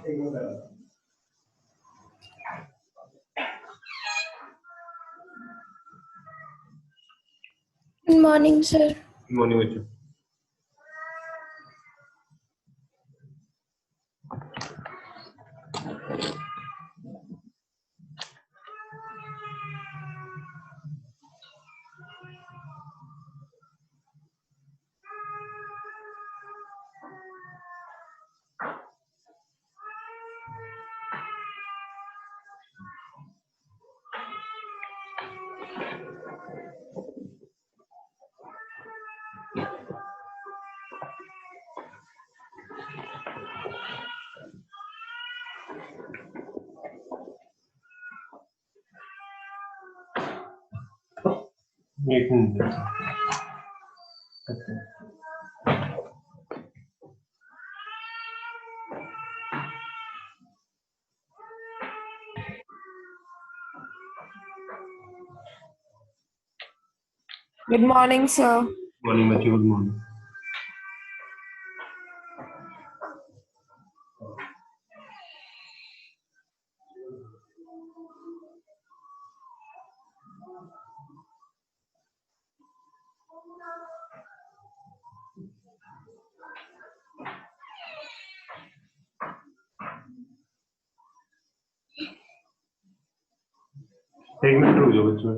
Good morning, sir. Good morning, बच्चों. एक minute. Good morning, sir. Morning बच्चों, good morning. एक मिनट रुक जाओ बच्चों.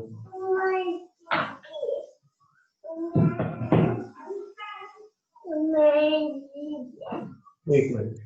एक मिनट.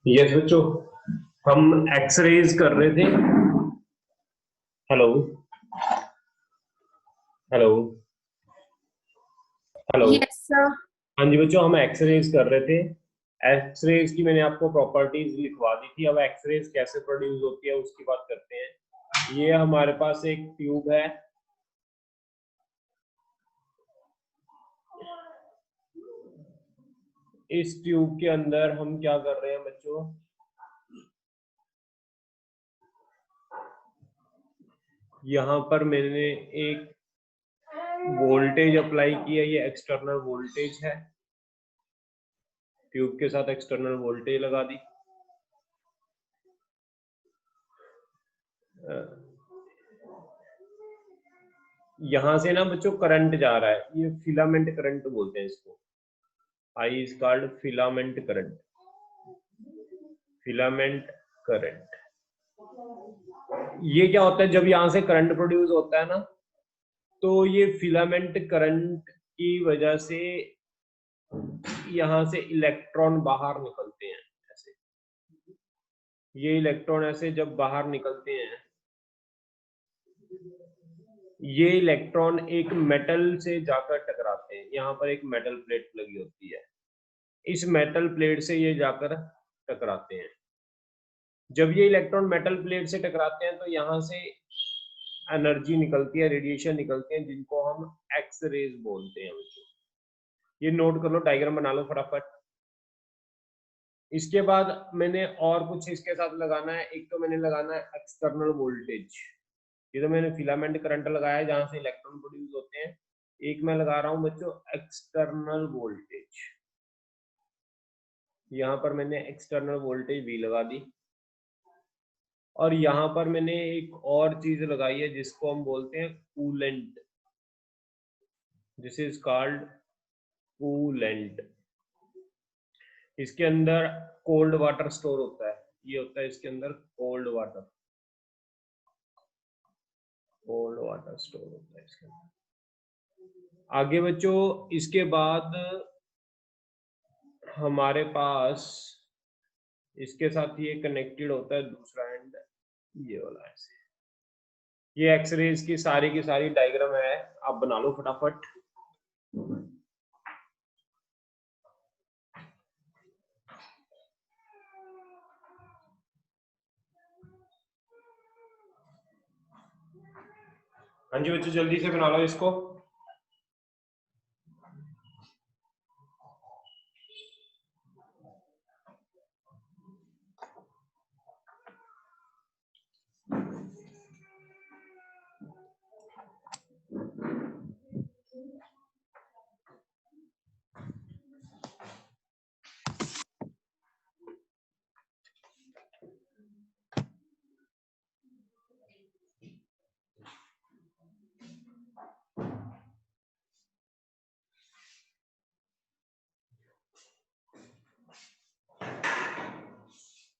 यस बच्चों, हम एक्सरेज कर रहे थे. Hello hello hello. Yes, sir. हाँ जी बच्चों, हम एक्सरेज कर रहे थे. एक्सरेज की मैंने आपको प्रॉपर्टीज लिखवा दी थी. अब एक्सरेज कैसे प्रोड्यूस होती है उसकी बात करते हैं. ये हमारे पास एक ट्यूब है. इस ट्यूब के अंदर हम क्या कर रहे हैं बच्चों, यहाँ पर मैंने एक वोल्टेज अप्लाई किया. ये एक्सटर्नल वोल्टेज है. ट्यूब के साथ एक्सटर्नल वोल्टेज लगा दी. यहां से ना बच्चों करंट जा रहा है. ये फिलामेंट करंट बोलते हैं इसको. I is called filament current. Filament current. ये क्या होता है, जब यहां से करंट प्रोड्यूस होता है ना, तो ये फिलामेंट करंट की वजह से यहां से इलेक्ट्रॉन बाहर निकलते हैं. ऐसे ये इलेक्ट्रॉन ऐसे जब बाहर निकलते हैं, ये इलेक्ट्रॉन एक मेटल से जाकर टकराते हैं. यहाँ पर एक मेटल प्लेट लगी होती है. इस मेटल प्लेट से ये जाकर टकराते हैं. जब ये इलेक्ट्रॉन मेटल प्लेट से टकराते हैं तो यहाँ से एनर्जी निकलती है, रेडिएशन निकलते हैं, जिनको हम एक्स रेज बोलते हैं. ये नोट कर लो, डायग्राम बना लो फटाफट. इसके बाद मैंने और कुछ इसके साथ लगाना है. एक तो मैंने लगाना है एक्सटर्नल वोल्टेज. ये तो मैंने फिलामेंट करंट लगाया है जहां से इलेक्ट्रॉन प्रोड्यूस होते हैं। एक मैं लगा रहा हूं बच्चों एक्सटर्नल वोल्टेज, यहाँ पर मैंने एक्सटर्नल वोल्टेज V लगा दी, और यहाँ पर मैंने एक और चीज लगाई है जिसको हम बोलते हैं coolant. This is called coolant. इसके अंदर कोल्ड वाटर स्टोर होता है, ये होता है इसके अंदर कोल्ड वाटर स्टोर होता है इसके अंदर। आगे बच्चों इसके बाद हमारे पास इसके साथ ये कनेक्टेड होता है दूसरा एंड, ये वाला ऐसे। ये एक्सरेज की सारी डायग्राम है, आप बना लो फटाफट। हाँ जी बच्चों जल्दी से बना लो इसको।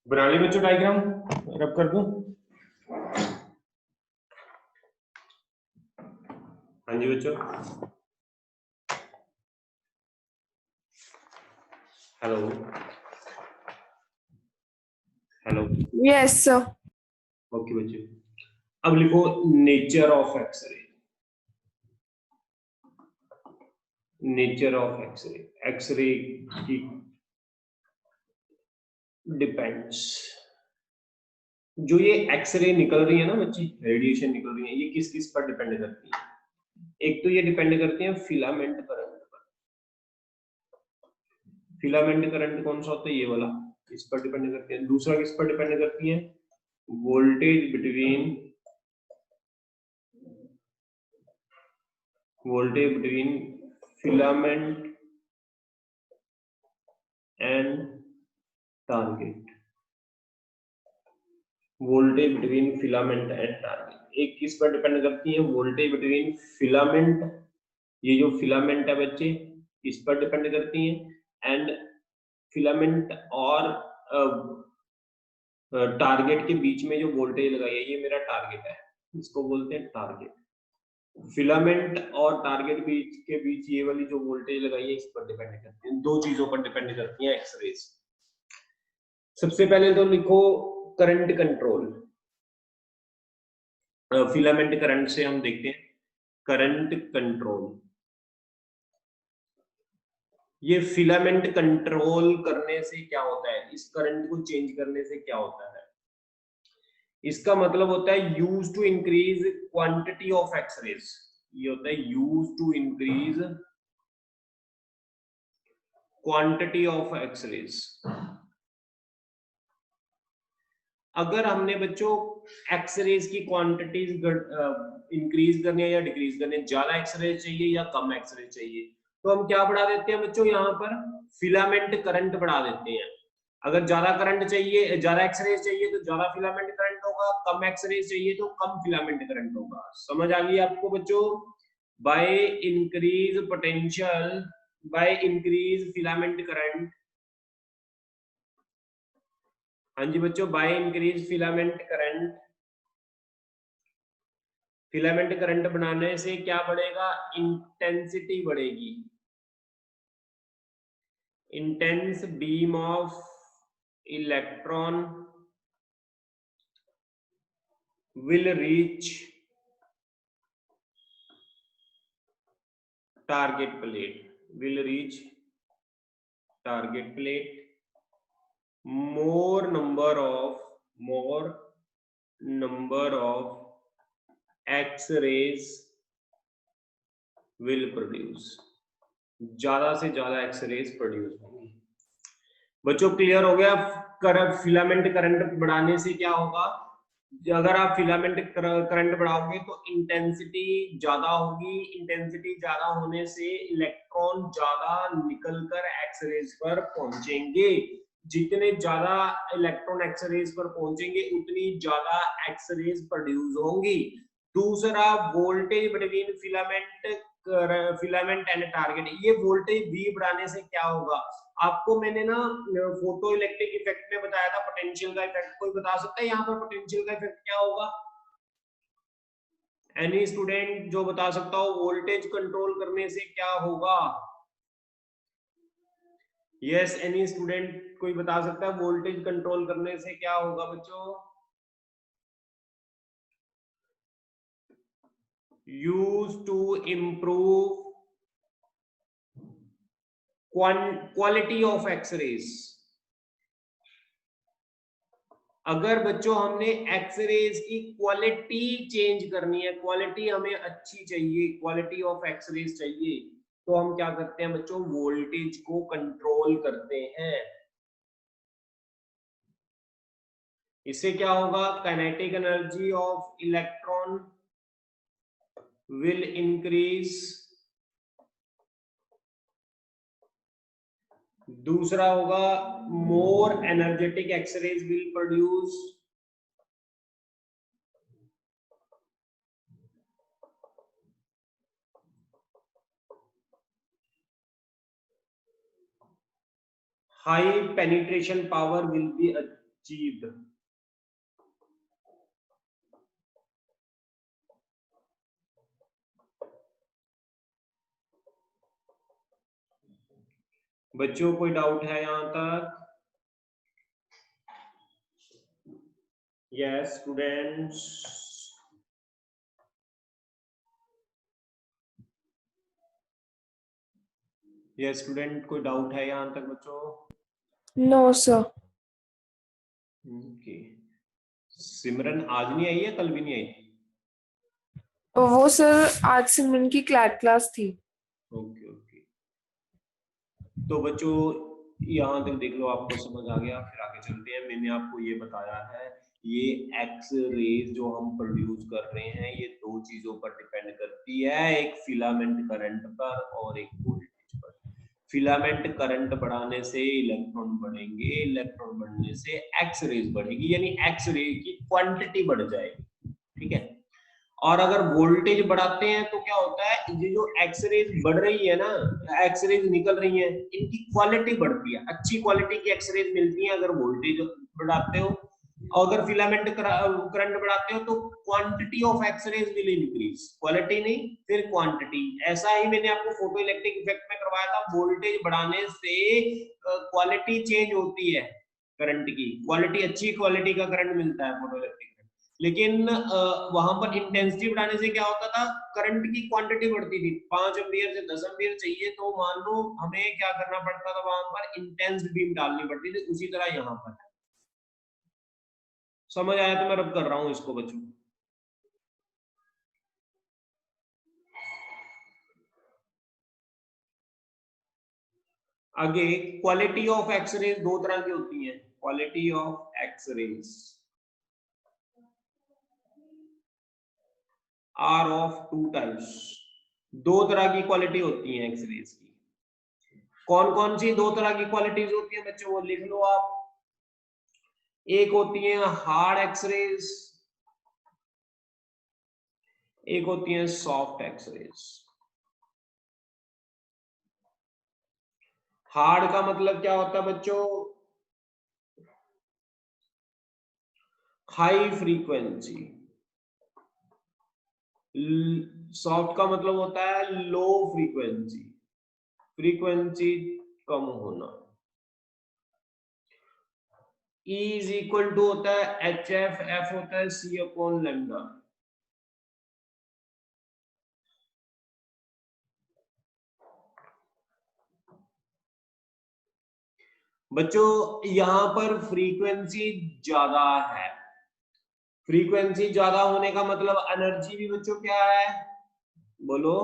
बना ली बच्चों डायग्राम, रब कर दूं? हाँ जी बच्चों, hello hello. Yes, sir. Okay बच्चों, अब लिखो nature of X-ray. Nature of X-ray, X-ray की डिपेंड्स, जो ये एक्सरे निकल रही है ना बच्ची, रेडिएशन निकल रही है, ये किस किस पर डिपेंड करती है? एक तो ये डिपेंड करती है फिलामेंट करंट पर। फिलामेंट करंट कौन सा होता है? ये वाला, इस पर डिपेंड करती है। दूसरा किस पर डिपेंड करती है? Voltage between filament and target. Voltage between filament and target, एक किस पर डिपेंड करती है? वोल्टेज बिटवीन फिलामेंट, ये जो फिलामेंट है बच्चे इस पर डिपेंड करती है, एंड फिलामेंट और टारगेट के बीच में जो वोल्टेज लगाई है, ये मेरा टारगेट है, इसको बोलते हैं टारगेट। फिलामेंट और टारगेट के बीच ये वाली जो वोल्टेज लगाई है इस पर डिपेंड करती है, दो चीजों पर डिपेंड करती है एक्सरेज। सबसे पहले तो लिखो करंट कंट्रोल। फिलामेंट करंट से हम देखते हैं करंट कंट्रोल। ये फिलामेंट कंट्रोल करने से क्या होता है, इस करंट को चेंज करने से क्या होता है? इसका मतलब होता है use to increase quantity of X-rays. ये होता है use to increase quantity of X-rays. अगर हमने बच्चों एक्सरेज की क्वांटिटीज इंक्रीज करनी है या डिक्रीज करनी है, ज्यादा एक्सरेज चाहिए या कम एक्सरेज चाहिए, तो हम क्या बढ़ा देते हैं बच्चों? यहाँ पर फिलामेंट करंट बढ़ा देते हैं। अगर ज्यादा करंट चाहिए, ज्यादा एक्सरेज चाहिए तो ज्यादा फिलामेंट करंट होगा, कम एक्सरेज चाहिए तो कम फिलामेंट करंट होगा। समझ आ गई आपको बच्चों? By increase potential, by increase filament current. हाँ जी बच्चों, by increase filament current. Filament current बनाने से क्या बढ़ेगा? इंटेंसिटी बढ़ेगी। Intense beam of electron will reach target plate, will reach target plate. More number of X-rays will produce, ज्यादा से ज्यादा एक्सरेज प्रोड्यूस होंगी। बच्चों क्लियर हो गया? फिलामेंट करंट बढ़ाने से क्या होगा? अगर आप फिलामेंट करंट बढ़ाओगे तो इंटेंसिटी ज्यादा होगी, इंटेंसिटी ज्यादा होने से इलेक्ट्रॉन ज्यादा निकलकर एक्स रेज पर पहुंचेंगे, जितने ज्यादा इलेक्ट्रॉन एक्स रेज पर पहुंचेंगे उतनी ज्यादा एक्स रेज प्रोड्यूस होंगी। दूसरा, voltage between filament and target, ये वोल्टेज V बढ़ाने से क्या होगा, आपको मैंने ना फोटो इलेक्ट्रिक इफेक्ट में बताया था पोटेंशियल का इफेक्ट, कोई बता सकता है यहाँ पर पोटेंशियल का इफेक्ट क्या होगा? एनी स्टूडेंट जो बता सकता हो वोल्टेज कंट्रोल करने से क्या होगा? यस, एनी स्टूडेंट कोई बता सकता है वोल्टेज कंट्रोल करने से क्या होगा बच्चों? Use to improve quality of X-rays. अगर बच्चों हमने एक्स-रेज की क्वालिटी चेंज करनी है, क्वालिटी हमें अच्छी चाहिए, क्वालिटी ऑफ एक्स-रेज चाहिए, तो हम क्या करते हैं बच्चों, वोल्टेज को कंट्रोल करते हैं। इससे क्या होगा, kinetic energy of electron will increase. दूसरा होगा, more energetic X-rays will produce. High penetration power will be achieved. बच्चों कोई डाउट है यहां तक? Yes students. यस स्टूडेंट, कोई डाउट है यहां तक बच्चों? No sir. ओके, सिमरन आज नहीं आई है, कल भी नहीं आई थी? वो सर आज सिमरन की क्लास थी। ओके ओके, तो बच्चों यहाँ तक देख लो, आपको समझ आ गया। फिर आगे चलते हैं। मैंने आपको ये बताया है, ये एक्स रेज जो हम प्रोड्यूस कर रहे हैं ये दो चीजों पर डिपेंड करती है, एक फिलामेंट करंट पर और एक वोल्टेज पर। फिलामेंट करंट बढ़ाने से इलेक्ट्रॉन बढ़ेंगे, इलेक्ट्रॉन बढ़ने से एक्स रेज बढ़ेगी, यानी एक्स रे की क्वांटिटी बढ़ जाएगी, ठीक है। और अगर वोल्टेज बढ़ाते हैं तो क्या होता है, ये जो एक्सरेज बढ़ रही है ना, एक्सरेज निकल रही है, इनकी क्वालिटी बढ़ती है, अच्छी क्वालिटी की एक्सरेज मिलती है अगर वोल्टेज बढ़ाते हो। अगर फिलामेंट करंट बढ़ाते हो तो quantity of X-rays will increase, quality नहीं फिर क्वांटिटी। ऐसा ही मैंने आपको फोटो इलेक्ट्रिक इफेक्ट में करवाया था, वोल्टेज बढ़ाने से क्वालिटी चेंज होती है करंट की, क्वालिटी अच्छी क्वालिटी का करंट मिलता है फोटो इलेक्ट्रिक। लेकिन वहां पर इंटेंसिटी बढ़ाने से क्या होता था, करंट की क्वांटिटी बढ़ती थी, 5 एम्पियर से 10 एम्पियर चाहिए तो मान लो हमें क्या करना पड़ता था, वहां पर इंटेंस बीम डालनी पड़ती थी। उसी तरह यहाँ पर समझ आया तो मैं रब कर रहा हूँ इसको बच्चों। आगे, क्वालिटी ऑफ एक्सरेज दो तरह की होती है, quality of X-rays are of two types. दो तरह की क्वालिटी होती है एक्सरेज की। कौन कौन सी दो तरह की क्वालिटीज होती है बच्चों, वो लिख लो आप। एक होती है हार्ड एक्सरेज, एक होती है सॉफ्ट एक्सरेज। हार्ड का मतलब क्या होता है बच्चों, हाई फ्रीक्वेंसी। सॉफ्ट का मतलब होता है लो फ्रीक्वेंसी, फ्रीक्वेंसी कम होना। E इज इक्वल टू होता है HF, F होता है C अपॉन लैम्डा। बच्चों यहां पर फ्रीक्वेंसी ज्यादा है, फ्रीक्वेंसी ज्यादा होने का मतलब एनर्जी भी बच्चों क्या है, बोलो।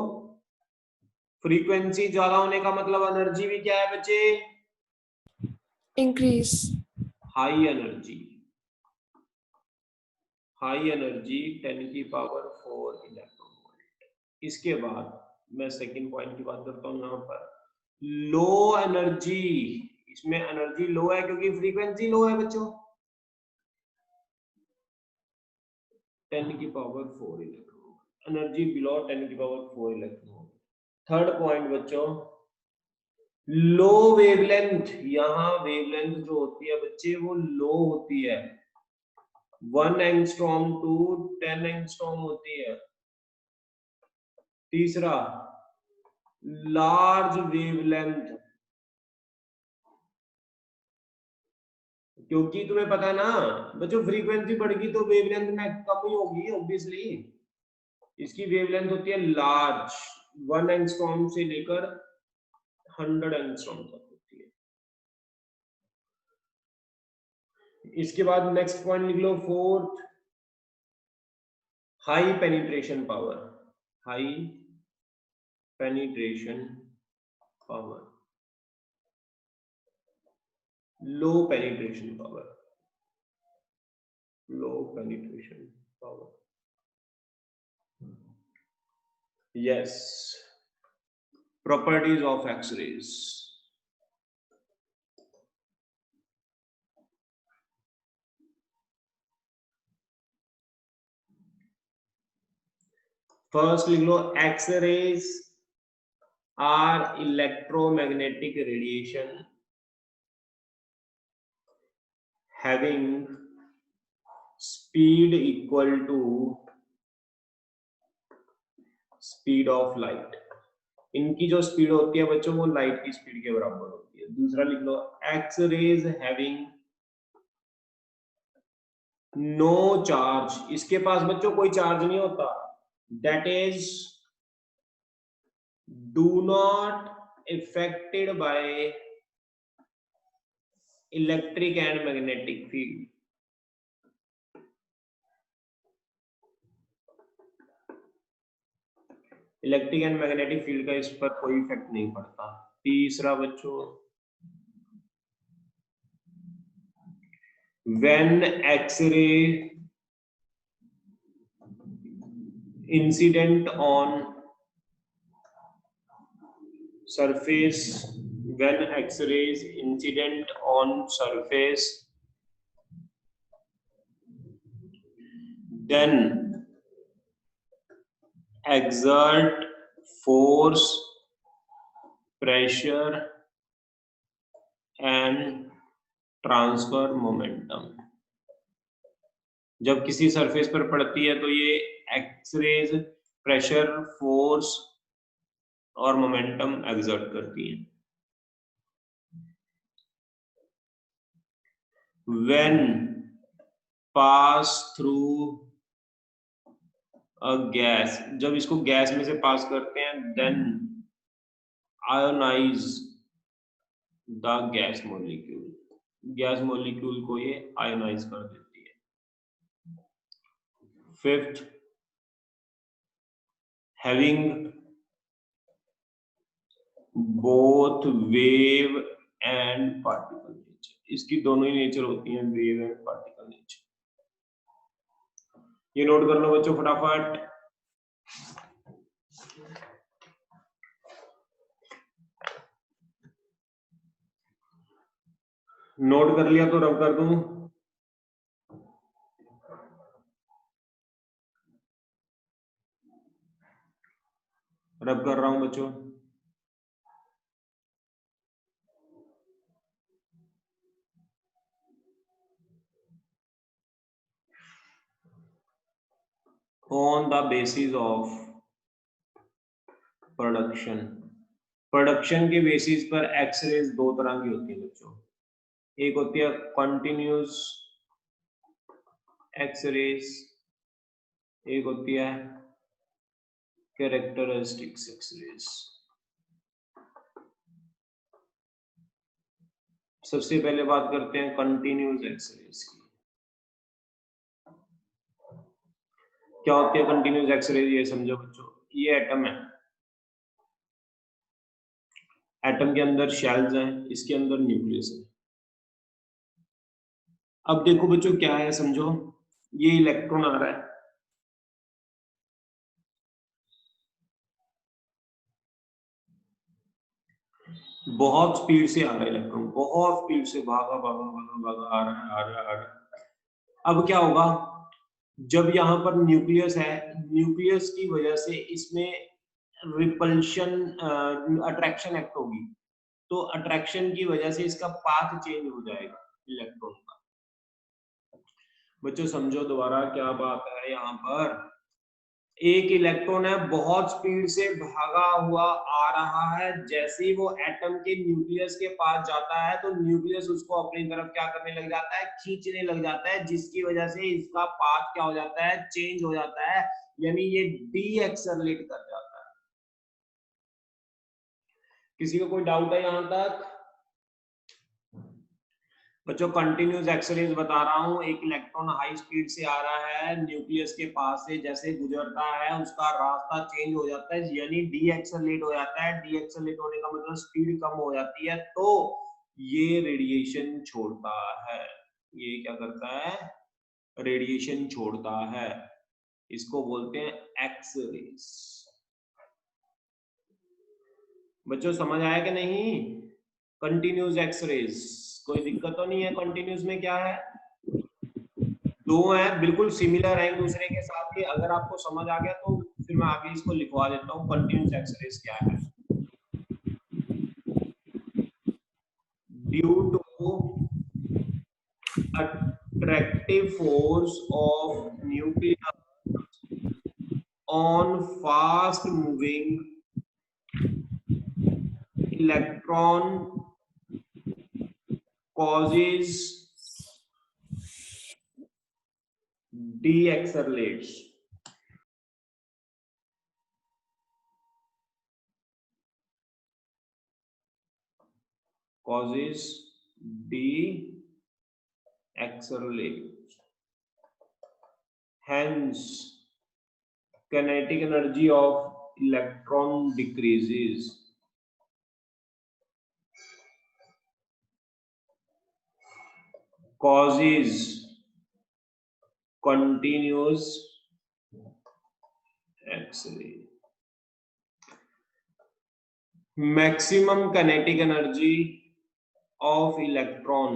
फ्रीक्वेंसी ज्यादा होने का मतलब एनर्जी भी क्या है बच्चे, increase. High energy. High energy 10⁴ electron volt. इसके बाद मैं सेकंड पॉइंट की बात करता हूँ यहाँ पर लो एनर्जी। इसमें एनर्जी लो है क्योंकि फ्रीक्वेंसी लो है बच्चों, 10⁴ electron, energy below 10⁴ electron. Third point बच्चों लो वेवलेंथ। यहाँ वेवलेंथ जो होती है बच्चे वो लो होती है, 1 एंगस्ट्रॉम टू 10 एंगस्ट्रॉम होती है। तीसरा लार्ज वेवलेंथ, क्योंकि तुम्हें पता है ना बच्चों फ्रीक्वेंसी बढ़ेगी तो वेवलेंथ में कम ही होगी ऑब्वियसली। इसकी वेवलेंथ होती है लार्ज, 1 एंगस्ट्रॉम से लेकर 100 एंगस्ट्रॉम तक होती है। इसके बाद नेक्स्ट पॉइंट लिख लो fourth, high penetration power. High penetration power, low penetration power, low penetration power. Yes, properties of X-rays. First लिख लो X-rays are electromagnetic radiation having speed equal to speed of light. इनकी जो speed होती है बच्चों वो light की speed के बराबर होती है। दूसरा लिख लो X-rays having नो चार्ज। इसके पास बच्चों कोई चार्ज नहीं होता, that is do not affected by electric and magnetic field। Electric and magnetic field का इस पर कोई इफेक्ट नहीं पड़ता। तीसरा बच्चों when X-ray incident on surface, when X-rays incident on surface, then exert force, pressure and transfer momentum. जब किसी सरफेस पर पड़ती है तो ये एक्सरेज प्रेशर, फोर्स और मोमेंटम एक्सर्ट करती है। When pass through a gas, जब इसको गैस में से पास करते हैं, then ionize the gas molecule, gas molecule को ये आयोनाइज कर देती है। Fifth, having both wave and particle nature. इसकी दोनों ही नेचर होती हैं, वेव एंड पार्टिकल नेचर। ये नोट कर लो बच्चों फटाफट। नोट कर लिया तो रब कर दूं। रब कर रहा हूं बच्चों। On the basis of production, production के बेसिस पर एक्सरेज दो तरह की होती है बच्चों। एक होती है कंटिन्यूस एक्सरेज, एक होती है कैरेक्टरिस्टिक्स एक्सरेज। सबसे पहले बात करते हैं कंटिन्यूस एक्सरेज की। क्या होती है कंटिन्यूस एक्सरेज, ये समझो बच्चों। ये एटम है, एटम के अंदर शेल्स हैं, इसके अंदर न्यूक्लियस है। अब देखो बच्चों क्या है समझो, ये इलेक्ट्रॉन आ रहा है, बहुत स्पीड से आ रहा है इलेक्ट्रॉन, बहुत स्पीड से भागा भागा भागा भागा आ रहा है, आ रहा है, आ रहा है। अब क्या होगा, जब यहाँ पर न्यूक्लियस है, न्यूक्लियस की वजह से इसमें रिपल्शन अट्रैक्शन एक्ट होगी, तो अट्रैक्शन की वजह से इसका पाथ चेंज हो जाएगा इलेक्ट्रॉन का। बच्चों समझो दोबारा क्या बात है, यहाँ पर एक इलेक्ट्रॉन है, बहुत स्पीड से भागा हुआ आ रहा है, जैसे ही वो एटम के न्यूक्लियस के पास जाता है तो न्यूक्लियस उसको अपनी तरफ क्या करने लग जाता है, खींचने लग जाता है, जिसकी वजह से इसका पाथ क्या हो जाता है, चेंज हो जाता है, यानी ये डी एक्सेलरेट कर जाता है। किसी को कोई डाउट है यहाँ तक? बच्चों कंटिन्यूस एक्सरेज बता रहा हूँ, एक इलेक्ट्रॉन हाई स्पीड से आ रहा है, न्यूक्लियस के पास से जैसे गुजरता है उसका रास्ता चेंज हो जाता है, यानी डी एक्सेलरेट हो जाता है। डी एक्सेलरेट होने का मतलब स्पीड कम हो जाती है, तो ये रेडिएशन छोड़ता है। ये क्या करता है, रेडिएशन छोड़ता है, इसको बोलते हैं एक्सरेज। बच्चों समझ आया कि नहीं? कंटिन्यूस एक्सरेज, कोई दिक्कत तो नहीं है? कंटिन्यूस में क्या है, दो हैं बिल्कुल सिमिलर है एक दूसरे के साथ ही। अगर आपको समझ आ गया तो फिर मैं आगे इसको लिखवा देता हूँ, कंटिन्यूस एक्सरेज क्या है। Due to attractive force of nucleus on fast moving electron causes deaccelerates. Causes deaccelerates. Hence, kinetic energy of electron decreases. Causes continuous X-ray. Maximum kinetic energy of electron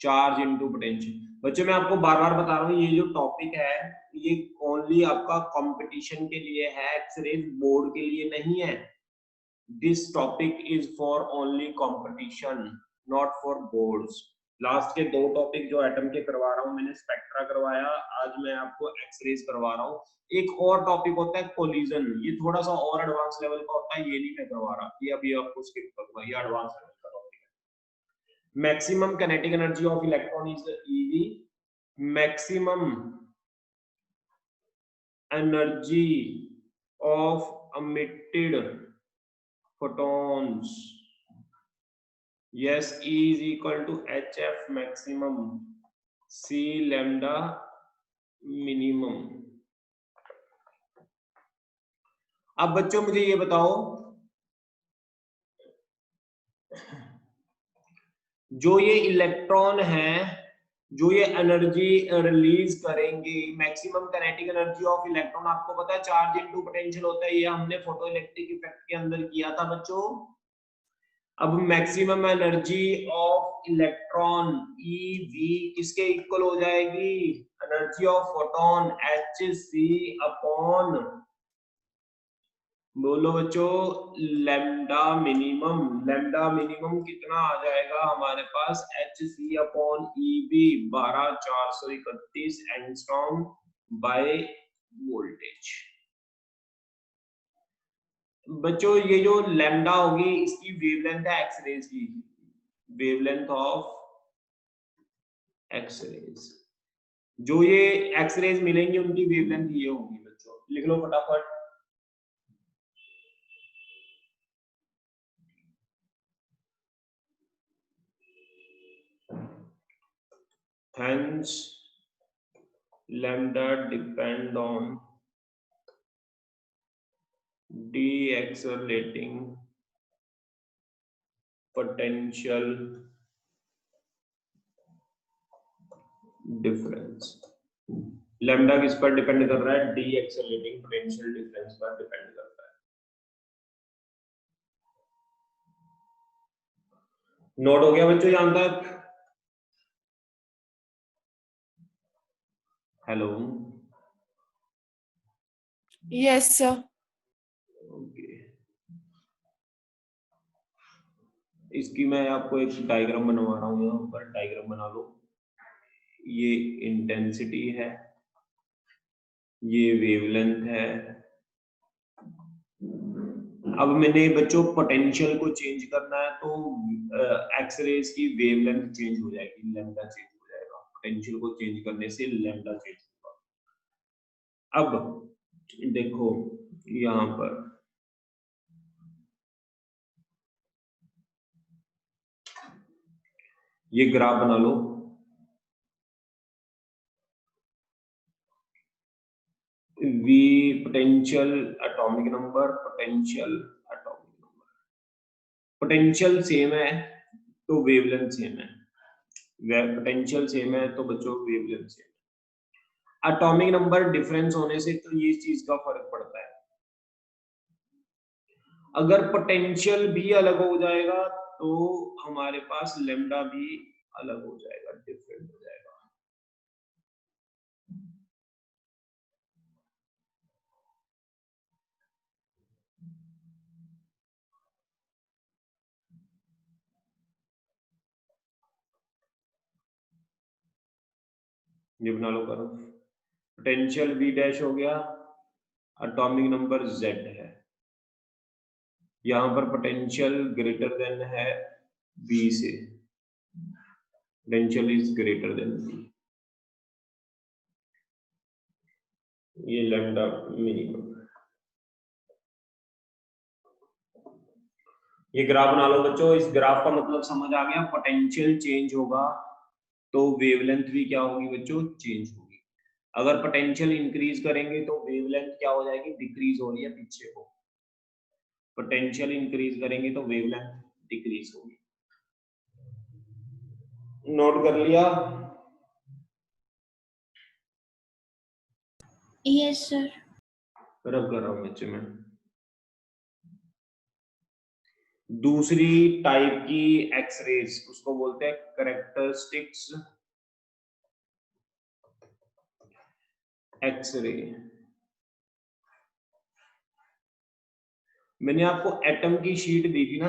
charge into potential. बच्चों मैं आपको बार बार बता रहा हूँ, ये जो topic है ये ओनली आपका कंपटीशन के लिए है, एक्सरे बोर्ड के लिए नहीं है। This topic is for only competition, not for boards. Last के दो टॉपिक जो एटम के करवा रहा हूँ, मैंने स्पेक्ट्रा करवाया, आज मैं आपको एक्सरेज करवा रहा हूँ। एक और टॉपिक होता है कोलिजन, ये थोड़ा सा और एडवांस लेवल का होता है, ये नहीं मैं करवा रहा, ये अभी आपको स्किप करूंगा, ये एडवांस लेवल का टॉपिक है। Maximum kinetic energy of electron is EV, maximum energy of emitted photons, yes, E is equal to HF maximum C lambda minimum। अब बच्चों मुझे ये बताओ, जो ये इलेक्ट्रॉन है, जो ये एनर्जी रिलीज करेंगे, maximum kinetic energy of electron, आपको पता है चार्ज इनटू पोटेंशियल होता है, ये हमने फोटो इलेक्ट्रिक इफेक्ट के अंदर किया था बच्चों। अब maximum energy of electron EV किसके इक्वल हो जाएगी, energy of photon HC upon, बोलो बच्चों, लैम्डा मिनिमम। लैम्डा मिनिमम कितना आ जाएगा हमारे पास, HC upon EV 12431 angstrom by voltage. बच्चों ये जो लैम्डा होगी इसकी वेवलेंथ है एक्सरेज की, वेवलेंथ ऑफ एक्सरेज, जो ये एक्सरेज मिलेंगी उनकी वेवलेंथ ये होगी। बच्चों लिख लो फटाफट, hence lambda depend on deaccelerating potential difference। Lambda किस पर डिपेंड कर रहा है? डी एक्सेलरेटिंग पोटेंशियल डिफरेंस पर डिपेंड करता है। नोट हो गया बच्चों यहां तक? Hello, Yes, sir. ओके। इसकी मैं आपको एक डायग्राम बनवा रहा हूँ, यहाँ पर डायग्राम बना लो। ये इंटेंसिटी है, ये वेवलेंथ है। अब मैंने बच्चों पोटेंशियल को चेंज करना है, तो एक्सरेज की वेवलेंथ चेंज हो जाएगी, लैम्डा चेंज हो जाएगा। पोटेंशियल को चेंज करने से लैम्डा चेंज होगा। अब देखो यहाँ पर ये ग्राफ बना लो। V potential atomic number, potential atomic number, potential same है तो वेवलेंथ सेम है, पोटेंशियल सेम है तो बच्चों वेवलेंथ सेम है। एटॉमिक नंबर डिफरेंस होने से तो ये चीज का फर्क पड़ता है। अगर पोटेंशियल भी अलग हो जाएगा तो हमारे पास लैम्डा भी अलग हो जाएगा, डिफरेंट हो जाएगा। ये बना लो करो। पोटेंशियल V डैश हो गया, एटॉमिक नंबर Z है, यहां पर पोटेंशियल ग्रेटर देन है V से, potential is greater than V। ये लैम्डा मिनिमम। ये ग्राफ बना लो बच्चों। इस ग्राफ का मतलब समझ आ गया? पोटेंशियल चेंज होगा तो वेवलेंथ भी क्या होगी बच्चों? चेंज होगी। अगर पोटेंशियल इंक्रीज करेंगे तो वेवलेंथ क्या हो जाएगी? डिक्रीज हो रही है पीछे को। पोटेंशियल इंक्रीज करेंगे तो वेवलेंथ डिक्रीज होगी। नोट कर लिया? Yes sir. रब कर रहा हूं बच्चे में। दूसरी टाइप की एक्सरेज उसको बोलते हैं कैरेक्टरिस्टिक्स एक्सरे। मैंने आपको एटम की शीट दी थी ना,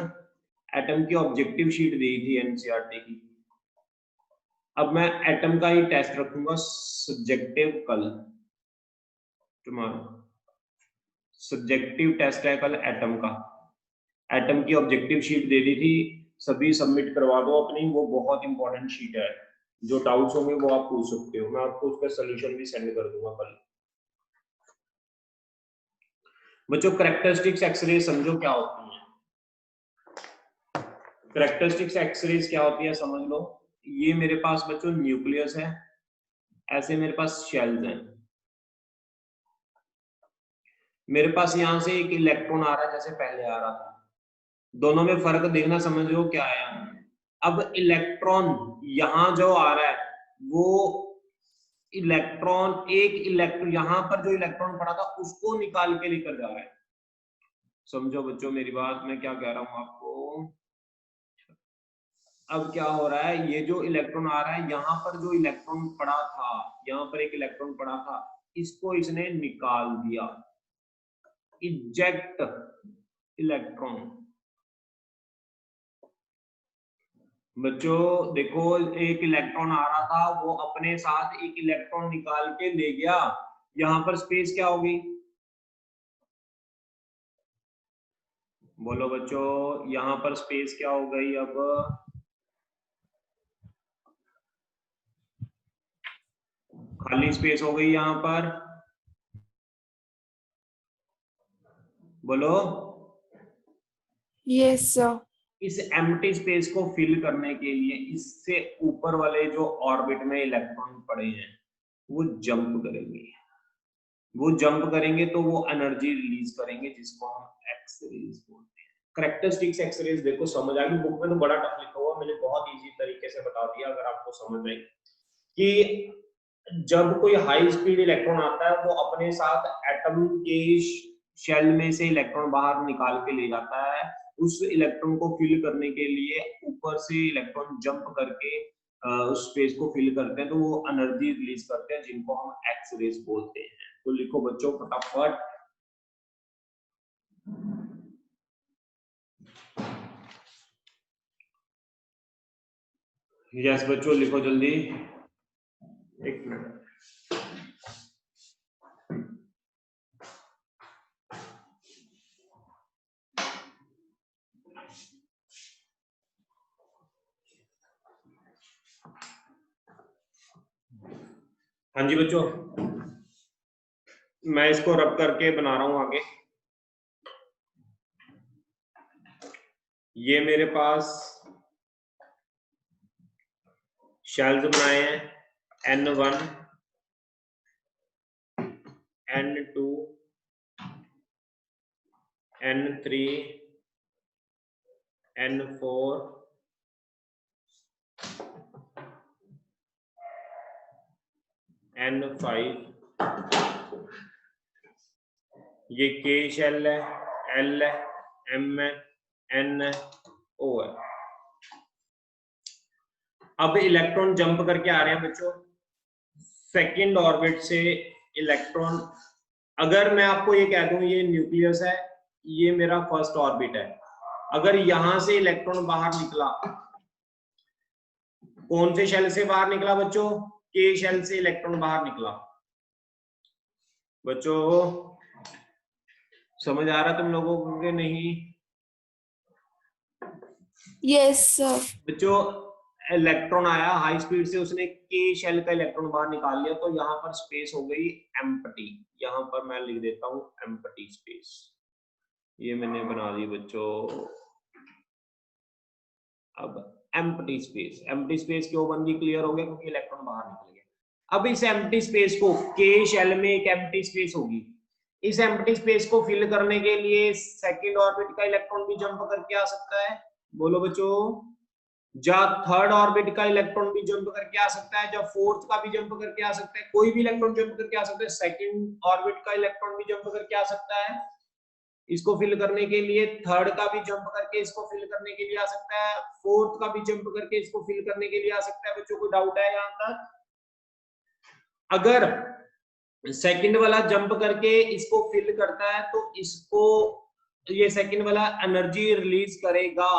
एटम की ऑब्जेक्टिव शीट दी थी एनसीईआरटी की। अब मैं एटम का ही टेस्ट रखूंगा, सब्जेक्टिव कल टुमारो। सब्जेक्टिव टेस्ट है कल एटम का। एटम की ऑब्जेक्टिव शीट दे दी थी, सभी सबमिट करवा दो अपनी, वो बहुत इंपॉर्टेंट शीट है। जो डाउट्स होंगे वो आप पूछ सकते हो, मैं आपको उसका सोल्यूशन भी सेंड कर दूंगा कल। बच्चों कैरेक्टरिस्टिक्स एक्सरे समझो क्या होती है। कैरेक्टरिस्टिक्स एक्सरेज क्या होती है समझ लो। ये मेरे पास बच्चों न्यूक्लियस है, ऐसे मेरे पास शेल्स हैं। मेरे पास यहां से एक इलेक्ट्रॉन आ रहा है जैसे पहले आ रहा था, दोनों में फर्क देखना समझ लो क्या आया। अब इलेक्ट्रॉन यहां जो आ रहा है वो इलेक्ट्रॉन, एक इलेक्ट्रॉन यहां पर जो इलेक्ट्रॉन पड़ा था उसको निकाल के लेकर जा रहा है। समझो बच्चों मेरी बात, मैं क्या कह रहा हूं आपको। अब क्या हो रहा है, ये जो इलेक्ट्रॉन आ रहा है, यहाँ पर जो इलेक्ट्रॉन पड़ा था, यहाँ पर एक इलेक्ट्रॉन पड़ा था, इसको इसने निकाल दिया, इजेक्ट इलेक्ट्रॉन। बच्चों देखो, एक इलेक्ट्रॉन आ रहा था, वो अपने साथ एक इलेक्ट्रॉन निकाल के ले गया, यहाँ पर स्पेस क्या होगी? बोलो बच्चों, यहाँ पर स्पेस क्या हो गई? अब खाली स्पेस हो गई यहाँ पर, बोलो। Yes, sir. इस एम्प्टी स्पेस को फिल करने के लिए इससे ऊपर वाले जो ऑर्बिट में इलेक्ट्रॉन पड़े हैं वो जंप करेंगे, वो जंप करेंगे तो वो एनर्जी रिलीज करेंगे जिसको हम एक्सरेज बोलते हैं। कैरेक्टरिस्टिक्स एक्सरेज देखो समझ आ गई? बुक में तो बड़ा टफ लिखा हुआ, मैंने बहुत इजी तरीके से बता दिया अगर आपको समझ आई कि जब कोई हाई स्पीड इलेक्ट्रॉन आता है वो अपने साथ एटम के शेल में से इलेक्ट्रॉन बाहर निकाल के ले जाता है। उस इलेक्ट्रॉन को फिल करने के लिए ऊपर से इलेक्ट्रॉन जंप करके उस स्पेस को फिल करते हैं, तो वो एनर्जी रिलीज करते हैं जिनको हम एक्स रेज बोलते हैं। तो लिखो बच्चों फटाफट। यस बच्चों लिखो जल्दी, एक मिनट। हाँ जी बच्चों, मैं इसको रब करके बना रहा हूं आगे। ये मेरे पास शेल्स बनाए हैं N1 N2 N3 N4 N5, ये K शेल है, L है, M है, N है, O है। अब इलेक्ट्रॉन जंप करके आ रहे हैं बच्चों सेकंड ऑर्बिट से। इलेक्ट्रॉन, अगर मैं आपको ये कह दूं ये न्यूक्लियस है, ये मेरा फर्स्ट ऑर्बिट है, अगर यहां से इलेक्ट्रॉन बाहर निकला, कौन से शेल से बाहर निकला बच्चों? के शेल से इलेक्ट्रॉन बाहर निकला। बच्चों समझ आ रहा तुम लोगों को कि नहीं? Yes sir. बच्चों इलेक्ट्रॉन आया हाई स्पीड से, उसने के शेल का इलेक्ट्रॉन बाहर निकाल लिया, तो यहाँ पर स्पेस हो गई एम्प्टी। यहाँ पर मैं लिख देता हूँ एम्प्टी स्पेस, ये मैंने बना दी बच्चों। अब एम्प्टी स्पेस क्यों बन गई? क्लियर हो गया, क्योंकि इलेक्ट्रॉन बाहर निकल गया। अब इस एम्प्टी स्पेस को, के शेल में एक एम्प्टी स्पेस होगी, इस एम्प्टी स्पेस को फिल करने के लिए सेकंड ऑर्बिट का इलेक्ट्रॉन भी जंप करके आ सकता है। बोलो बच्चों, या थर्ड ऑर्बिट का इलेक्ट्रॉन भी जंप करके आ सकता है, या फोर्थ का भी जंप करके आ सकता है, कोई भी इलेक्ट्रॉन जंप करके आ सकता है। सेकंड ऑर्बिट का इलेक्ट्रॉन भी जंप करके आ सकता है इसको फिल करने के लिए, थर्ड का भी जंप करके इसको फिल करने के लिए आ सकता है, फोर्थ का भी जंप करके इसको फिल करने के लिए आ सकता है। बच्चों को डाउट है यहां तक? अगर सेकंड वाला जंप करके इसको फिल करता है तो इसको, ये सेकंड वाला एनर्जी रिलीज करेगा।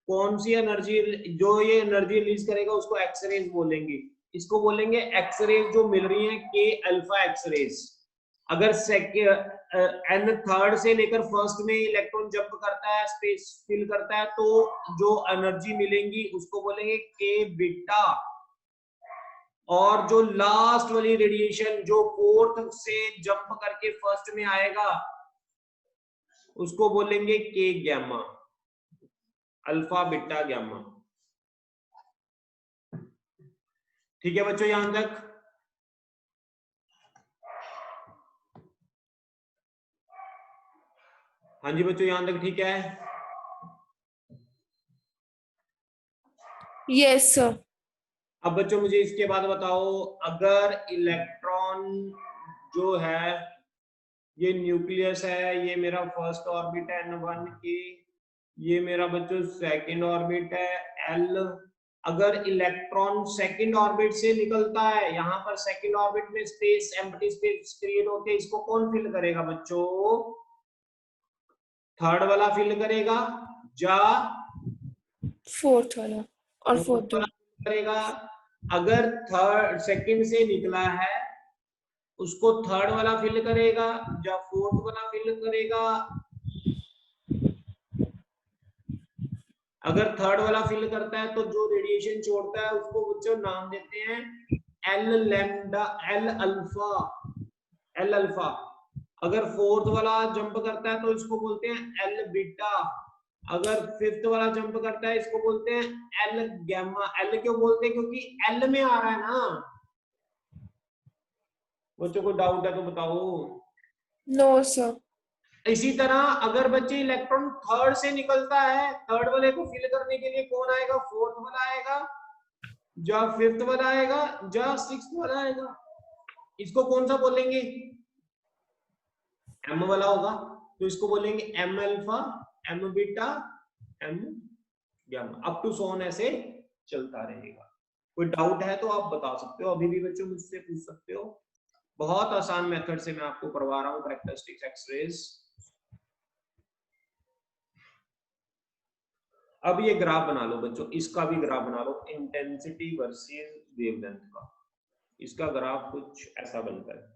कौन सी एनर्जी? जो ये एनर्जी रिलीज करेगा उसको एक्सरेज बोलेंगे। इसको बोलेंगे एक्सरेज जो मिल रही है के अल्फा एक्सरेज। अगर एन थर्ड से लेकर फर्स्ट में इलेक्ट्रॉन जंप करता है, स्पेस फिल करता है, तो जो एनर्जी मिलेंगी उसको बोलेंगे के बीटा। और जो लास्ट वाली रेडिएशन जो फोर्थ से जंप करके फर्स्ट में आएगा उसको बोलेंगे के गैमा, अल्फा बीटा गैमा। ठीक है बच्चों यहां तक? हाँ जी बच्चों यहां तक ठीक है? Yes sir. अब बच्चों मुझे इसके बाद बताओ, अगर इलेक्ट्रॉन जो है, ये न्यूक्लियस है, ये मेरा फर्स्ट ऑर्बिट है N1 की, ये मेरा बच्चों सेकंड ऑर्बिट है L। अगर इलेक्ट्रॉन सेकंड ऑर्बिट से निकलता है, यहाँ पर सेकंड ऑर्बिट में स्पेस, एम्प्टी स्पेस क्रिएट होके, इसको कौन फिल करेगा बच्चों? थर्ड वाला फिल करेगा या फोर्थ वाला? और फोर्थ वाला करेगा? अगर थर्ड सेकंड से निकला है उसको थर्ड वाला फिल करेगा या फोर्थ वाला फिल करेगा? अगर थर्ड वाला फिल करता है तो जो रेडिएशन छोड़ता है उसको बच्चों नाम देते हैं L lambda, L alpha, L alpha. अगर फोर्थ वाला जंप करता है तो इसको बोलते हैं एल बीटा। अगर फिफ्थ वाला जंप करता है इसको बोलते हैं एल गैमा। एल क्यों बोलते हैं? क्योंकि एल में आ रहा है ना। बच्चों को डाउट है तो बताओ। No sir. इसी तरह अगर बच्चे इलेक्ट्रॉन थर्ड से निकलता है, थर्ड वाले को फिल करने के लिए कौन आएगा? फोर्थ वाला आएगा। या फिफ्थ वाला आएगा या सिक्स्थ वाला आएगा। इसको कौन सा बोलेंगे, एम वाला होगा, तो इसको बोलेंगे M alpha, M beta, M gamma, up to so on ऐसे चलता रहेगा। कोई डाउट है तो आप बता सकते हो, अभी भी बच्चों मुझसे पूछ सकते हो। बहुत आसान मेथड से मैं आपको करवा रहा हूँ कैरेक्टरिस्टिक्स एक्सरेज। अब ये ग्राफ बना लो बच्चों, इसका भी ग्राफ बना लो, इंटेंसिटी वर्सेस वेवलेंथ का। इसका ग्राफ कुछ ऐसा बनता है।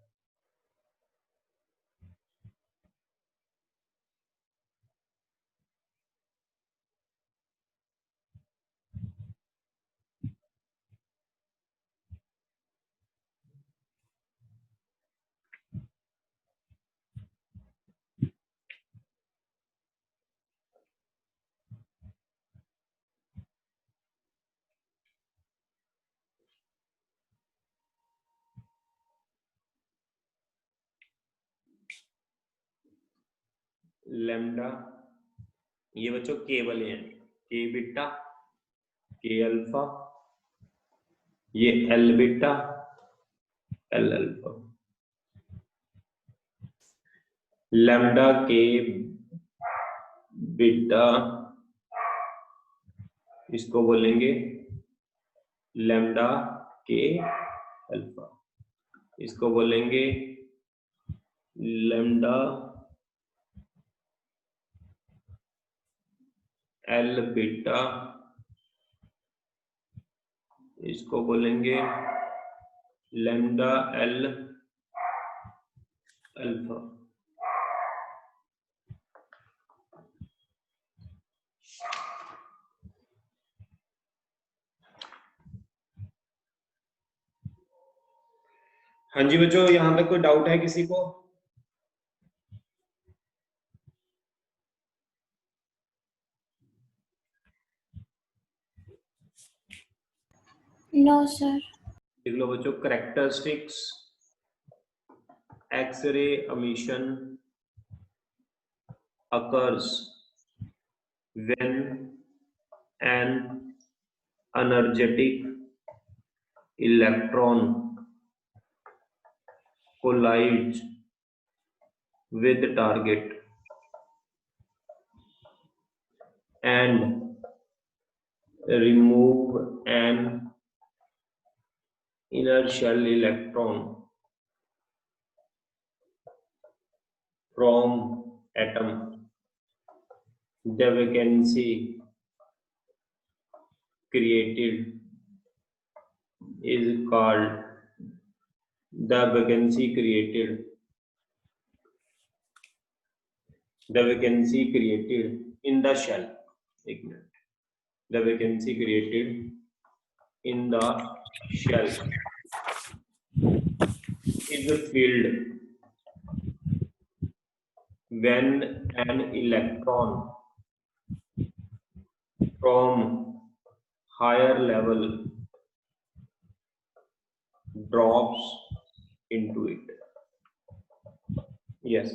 लैम्डा, ये बच्चों के वाले हैं, के बीटा, के अल्फा, ये L beta, L alpha. Lambda के बीटा, इसको बोलेंगे लैम्डा के अल्फा, इसको बोलेंगे लैम्डा एल बीटा, इसको बोलेंगे लैम्डा एल अल्फा। हाँ जी बच्चों, यहां तक कोई डाउट है किसी को? No sir. देख लो बच्चों, characteristics X-ray emission occurs when an energetic electron collides with the target and remove an inertial electron from atom. The vacancy created is called the vacancy created in the shell. एक minute, the vacancy created in the shell is filled when an electron from higher level drops into it. Yes.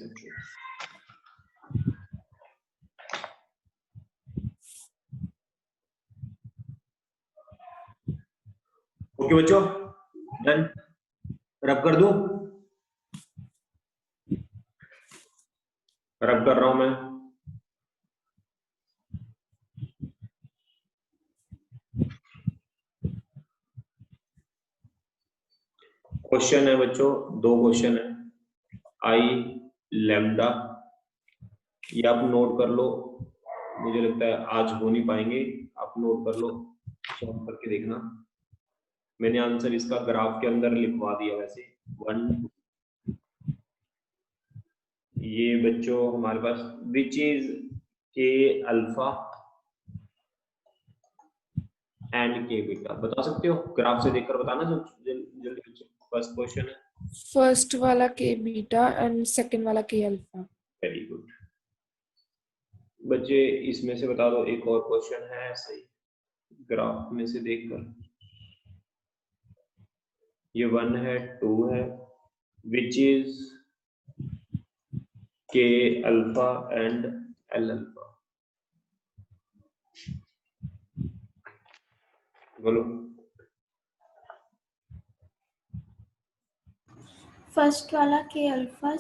Okay बच्चों, done. रब कर दूं? रब कर रहा हूं मैं। क्वेश्चन है बच्चों, दो क्वेश्चन है। आई लैम्डा, ये आप नोट कर लो, मुझे लगता है आज हो नहीं पाएंगे, आप नोट कर लो, सॉल्व करके देखना। मैंने आंसर इसका ग्राफ के अंदर लिखवा दिया वैसे। 1, ये बच्चों हमारे पास विच इज के अल्फा एंड के बीटा, बता सकते हो ग्राफ से देखकर बताना जल्दी। फर्स्ट क्वेश्चन है, फर्स्ट वाला के बीटा एंड सेकंड वाला के अल्फा। वेरी गुड बच्चे, इसमें से बता दो एक और क्वेश्चन है सही ग्राफ में से देखकर। ये 1 है, 2 है, विच इज के अल्फा एंड एल अल्फा, बोलो। फर्स्ट वाला के अल्फा